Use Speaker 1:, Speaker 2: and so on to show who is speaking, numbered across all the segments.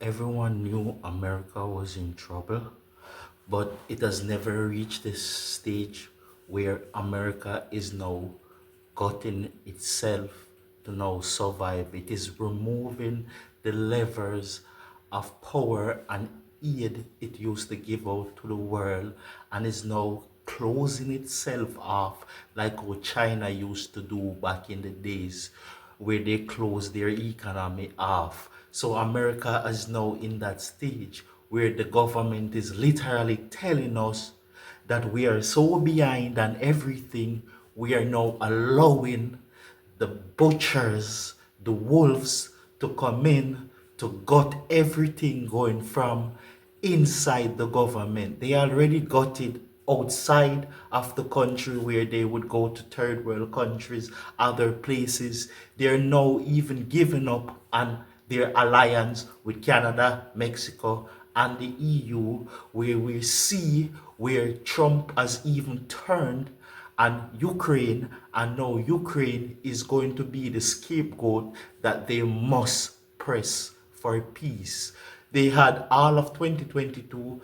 Speaker 1: Everyone knew America was in trouble, but it has never reached this stage where America is now gotten itself to now survive. It is removing the levers of power and aid it used to give out to the world and is now closing itself off like how China used to do back in the days where they closed their economy off. So America is now in that stage where the government is literally telling us that we are so behind on everything, we are now allowing the butchers, the wolves to come in to gut everything going from inside the government. They already got it outside of the country where they would go to third world countries, other places. They're now even giving up on their alliance with Canada, Mexico, and the EU, where we see where Trump has even turned and Ukraine, and now Ukraine is going to be the scapegoat that they must press for peace. They had all of 2022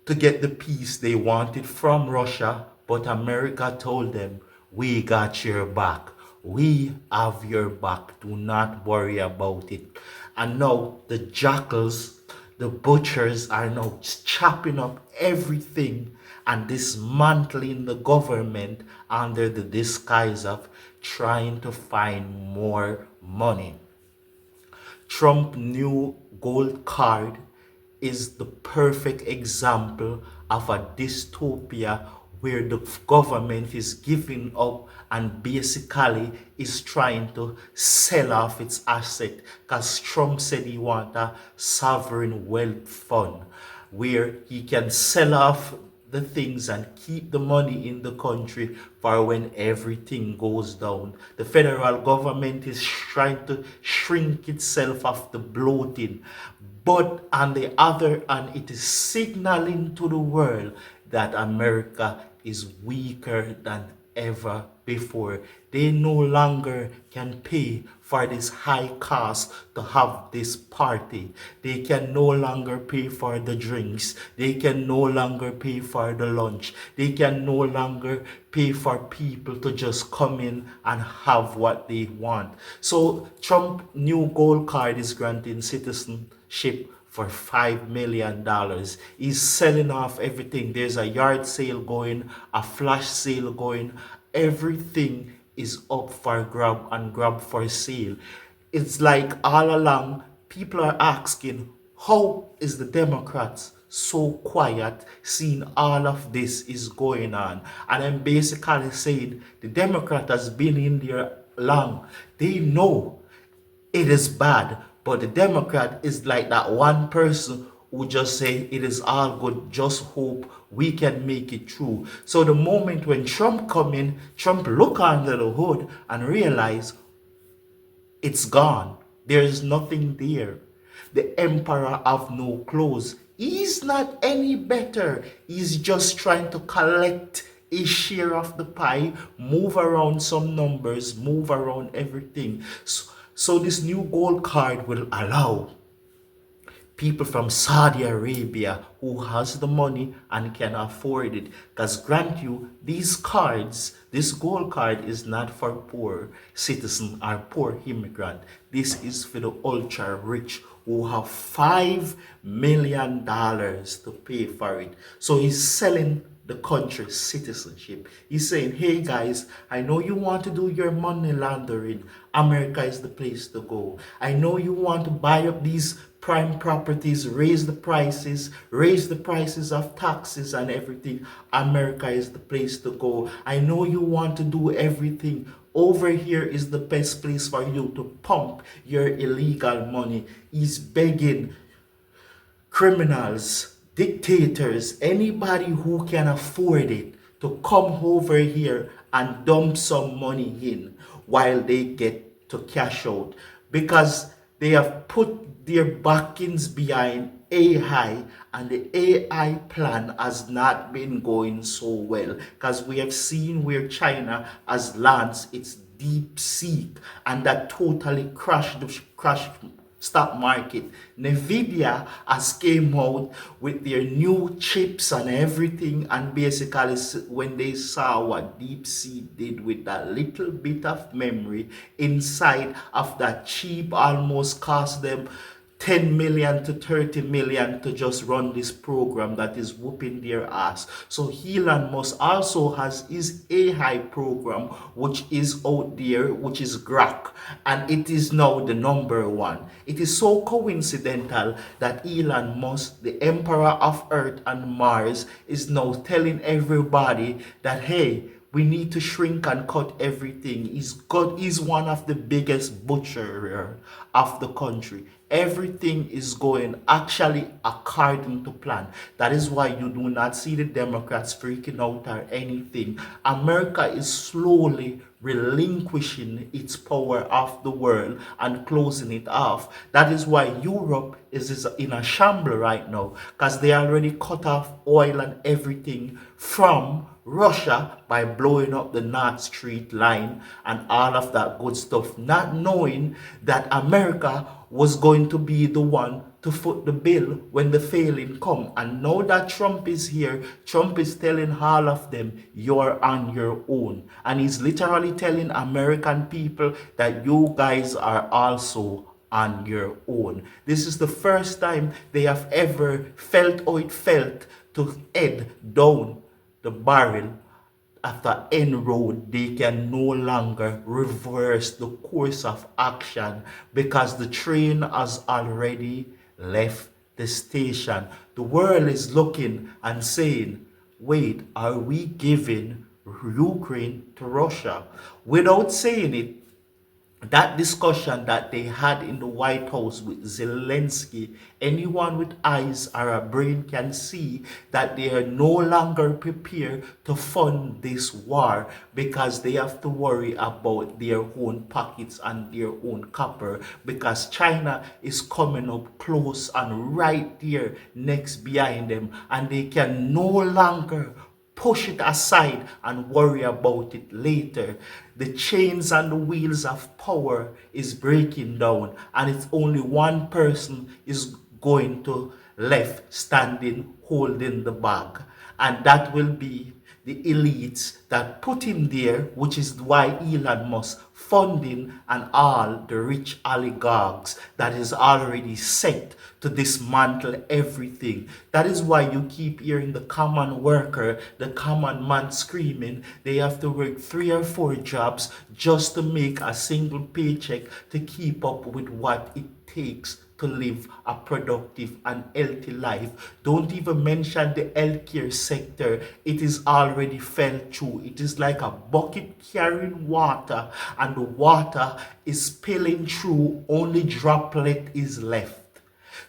Speaker 1: to get the peace they wanted from Russia, but America told them, we got your back. We have your back. Do not worry about it. And now the jackals, the butchers are now chopping up everything and dismantling the government under the disguise of trying to find more money. Trump new gold card is the perfect example of a dystopia where the government is giving up and basically is trying to sell off its asset because Trump said he want a sovereign wealth fund where he can sell off the things and keep the money in the country for when everything goes down. The federal government is trying to shrink itself of the bloating, but on the other hand, it is signaling to the world that America is weaker than ever before. They no longer can pay for this high cost to have this party. They can no longer pay for the drinks. They can no longer pay for the lunch. They can no longer pay for people to just come in and have what they want. So Trump new gold card is granting citizenship for $5 million. He's selling off everything. There's a yard sale going, a flash sale going. Everything is up for grab and grab for sale. It's like all along, people are asking, how is the Democrats so quiet seeing all of this is going on? And I'm basically saying the Democrat has been in there long. They know it is bad, but the Democrat is like that one person who just say it is all good, just hope we can make it through. So the moment when Trump come in, Trump look under the hood and realize it's gone. There is nothing there. The emperor of no clothes. He's not any better. He's just trying to collect a share of the pie, move around some numbers, move around everything. So this new gold card will allow people from Saudi Arabia who has the money and can afford it. Because grant you, these cards, this gold card is not for poor citizen or poor immigrant. This is for the ultra rich who have $5 million to pay for it. So he's selling the country's citizenship. He's saying, hey guys, I know you want to do your money laundering. America is the place to go. I know you want to buy up these prime properties, raise the prices of taxes and everything. America is the place to go. I know you want to do everything. Over here is the best place for you to pump your illegal money. He's begging criminals, dictators, anybody who can afford it to come over here and dump some money in while they get to cash out, because they have put their backings behind AI, and the AI plan has not been going so well because we have seen where China has launched its deep seek and that totally crashed stock market. Nvidia has came out with their new chips and everything, and basically when they saw what DeepSeek did with that little bit of memory inside of that cheap, almost cost them 10 million to 30 million to just run this program that is whooping their ass. So Elon Musk also has his AI program, which is out there, which is Grok, and it is now the number one. It is so coincidental that Elon Musk, the emperor of Earth and Mars, is now telling everybody that, hey, we need to shrink and cut everything. He's one of the biggest butcherer of the country. Everything is going actually according to plan. That is why you do not see the Democrats freaking out or anything. America is slowly relinquishing its power of the world and closing it off. That is why Europe is in a shamble right now, because they already cut off oil and everything from Russia by blowing up the Nord Stream line and all of that good stuff, not knowing that America was going to be the one to foot the bill when the failing come. And now that Trump is here, Trump is telling all of them, you're on your own. And he's literally telling American people that you guys are also on your own. This is the first time they have ever felt how it felt to head down the barrel. After end road, they can no longer reverse the course of action because the train has already left the station. The world is looking and saying, wait, are we giving Ukraine to Russia? Without saying it, that discussion that they had in the White House with Zelensky, anyone with eyes or a brain can see that they are no longer prepared to fund this war because they have to worry about their own pockets and their own copper, because China is coming up close and right there next behind them, and they can no longer push it aside and worry about it later. The chains and the wheels of power is breaking down, and it's only one person is going to left standing holding the bag, and that will be the elites that put him there, which is why Elon Musk funding and all the rich oligarchs that is already set to dismantle everything. That is why you keep hearing the common worker, the common man screaming they have to work 3 or 4 jobs just to make a single paycheck to keep up with what it takes to live a productive and healthy life. Don't even mention the healthcare sector. It is already fell through. It is like a bucket carrying water, and the water is spilling through, only droplet is left.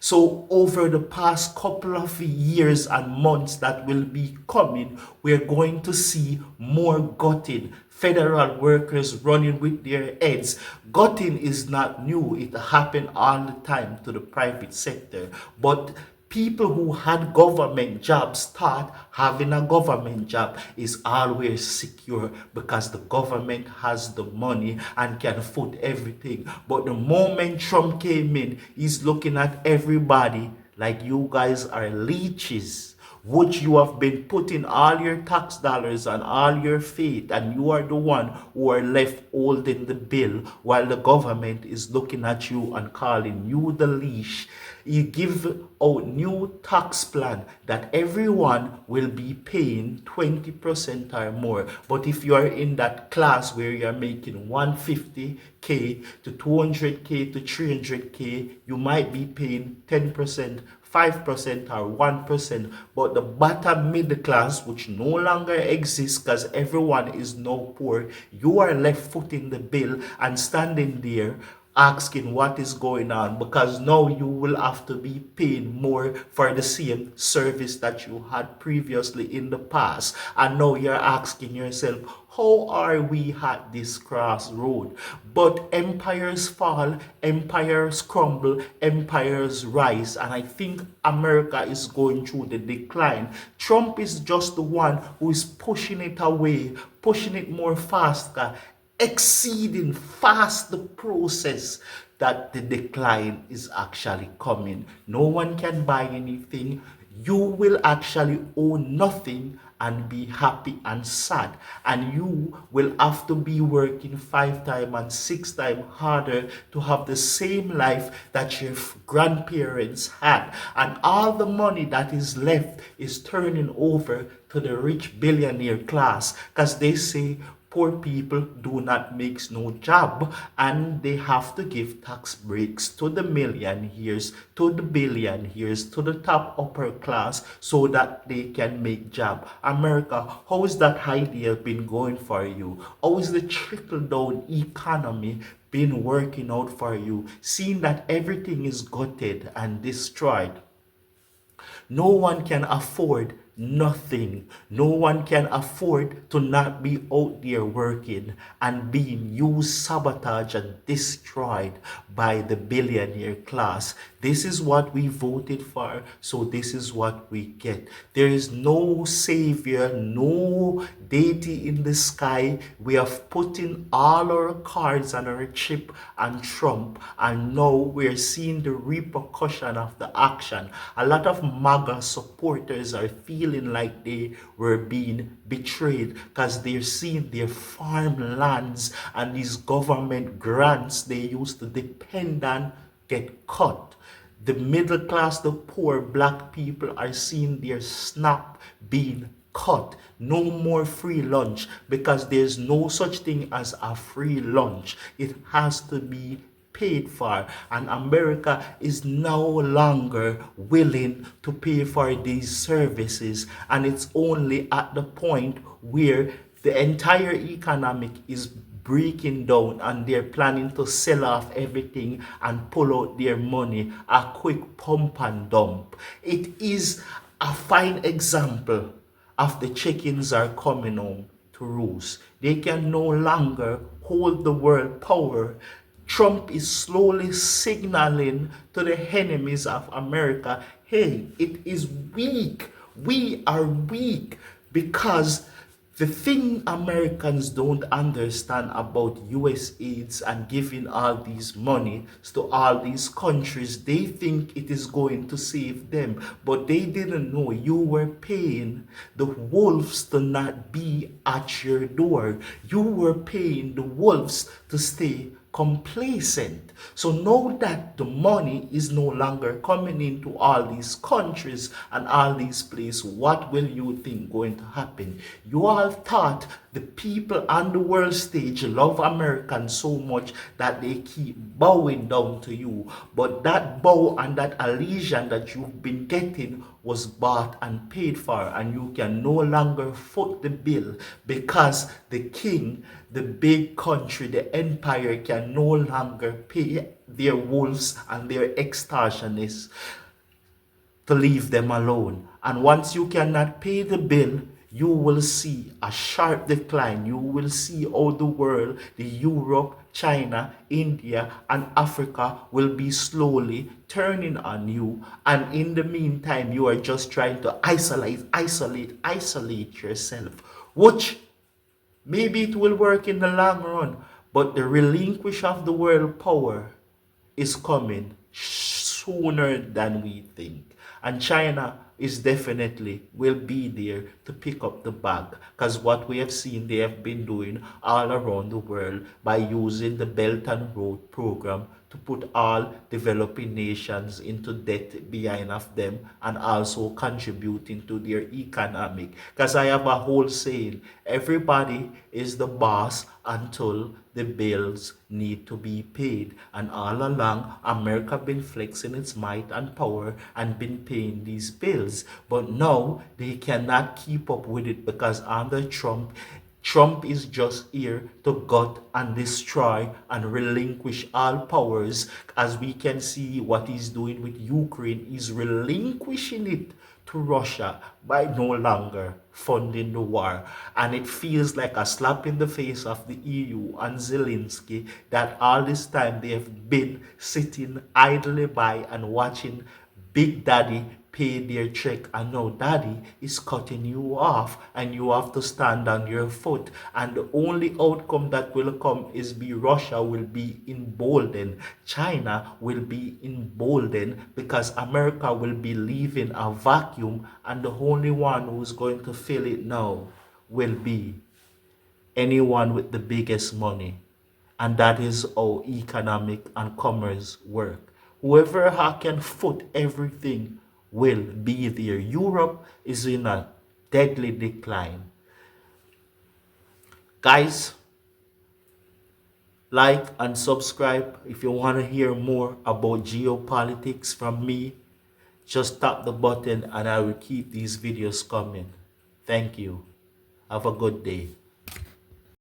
Speaker 1: So over the past couple of years and months that will be coming, we're going to see more gutting. Federal workers running with their heads. Gutting is not new. It happened all the time to the private sector. But people who had government jobs thought having a government job is always secure because the government has the money and can foot everything. But the moment Trump came in, he's looking at everybody like you guys are leeches, which you have been putting all your tax dollars and all your faith, and you are the one who are left holding the bill while the government is looking at you and calling you the leash. You give out new tax plan that everyone will be paying 20% or more. But if you are in that class where you are making 150K to 200K to 300K, you might be paying 10%, 5% or 1%. But the bottom middle class, which no longer exists because everyone is now poor, you are left footing the bill and standing there asking what is going on, because now you will have to be paying more for the same service that you had previously in the past. And now you're asking yourself, how are we at this crossroad? But empires fall, empires crumble, empires rise. And I think America is going through the decline. Trump is just the one who is pushing it away, pushing it more faster. exceeding fast the process that the decline is actually coming. No one can buy anything. You will actually own nothing and be happy and sad. And you will have to be working 5 times and 6 times harder to have the same life that your grandparents had. And all the money that is left is turning over to the rich billionaire class because they say poor people do not make no job, and they have to give tax breaks to the millionaires, to the billionaires, to the top upper class so that they can make job. America, how is that idea been going for you? How is the trickle down economy been working out for you, seeing that everything is gutted and destroyed? No one can afford nothing. No one can afford to not be out there working and being used, sabotaged, and destroyed by the billionaire class. This is what we voted for, so this is what we get. There is no savior, no deity in the sky. We have put in all our cards on our chip and trump, and now we're seeing the repercussion of the action. A lot of MAGA supporters are feeling like they were being betrayed because they're seeing their farmlands and these government grants they used to depend on get cut. The middle class, the poor black people are seeing their SNAP being cut. No more free lunch because there's no such thing as a free lunch. It has to be paid for, and America is no longer willing to pay for these services, and it's only at the point where the entire economic is breaking down and they're planning to sell off everything and pull out their money, a quick pump and dump. It is a fine example of the chickens are coming home to roost. They can no longer hold the world power. Trump is slowly signaling to the enemies of America, hey, it is weak. We are weak because the thing Americans don't understand about US aids and giving all these money to all these countries, they think it is going to save them. But they didn't know you were paying the wolves to not be at your door. You were paying the wolves to stay complacent. So now that the money is no longer coming into all these countries and all these places, what will you think going to happen? You all thought the people on the world stage love Americans so much that they keep bowing down to you. But that bow and that allegiance that you've been getting was bought and paid for, and you can no longer foot the bill because the king, the big country, the empire can no longer pay their wolves and their extortionists to leave them alone. And once you cannot pay the bill, you will see a sharp decline. You will see how the world, the Europe, China, India, and Africa will be slowly turning on you. And in the meantime, you are just trying to isolate yourself, which maybe it will work in the long run, but the relinquish of the world power is coming sooner than we think. And China is definitely will be there to pick up the bag because what we have seen they have been doing all around the world by using the Belt and Road program to put all developing nations into debt behind of them and also contributing to their economic. Because I have a whole saying, everybody is the boss until the bills need to be paid. And all along, America been flexing its might and power and been paying these bills. But now they cannot keep up with it because under Trump is just here to gut and destroy and relinquish all powers. As we can see what he's doing with Ukraine, he's relinquishing it to Russia by no longer funding the war. And it feels like a slap in the face of the EU and Zelensky that all this time they have been sitting idly by and watching Big Daddy pay their check, and now daddy is cutting you off and you have to stand on your foot, and the only outcome that will come is be Russia will be emboldened, China will be emboldened, because America will be leaving a vacuum, and the only one who's going to fill it now will be anyone with the biggest money. And that is how economic and commerce work. Whoever can foot everything will be there. Europe is in a deadly decline. Guys, like and subscribe if you want to hear more about geopolitics from me. Just tap the button and I will keep these videos coming. Thank you. Have a good day.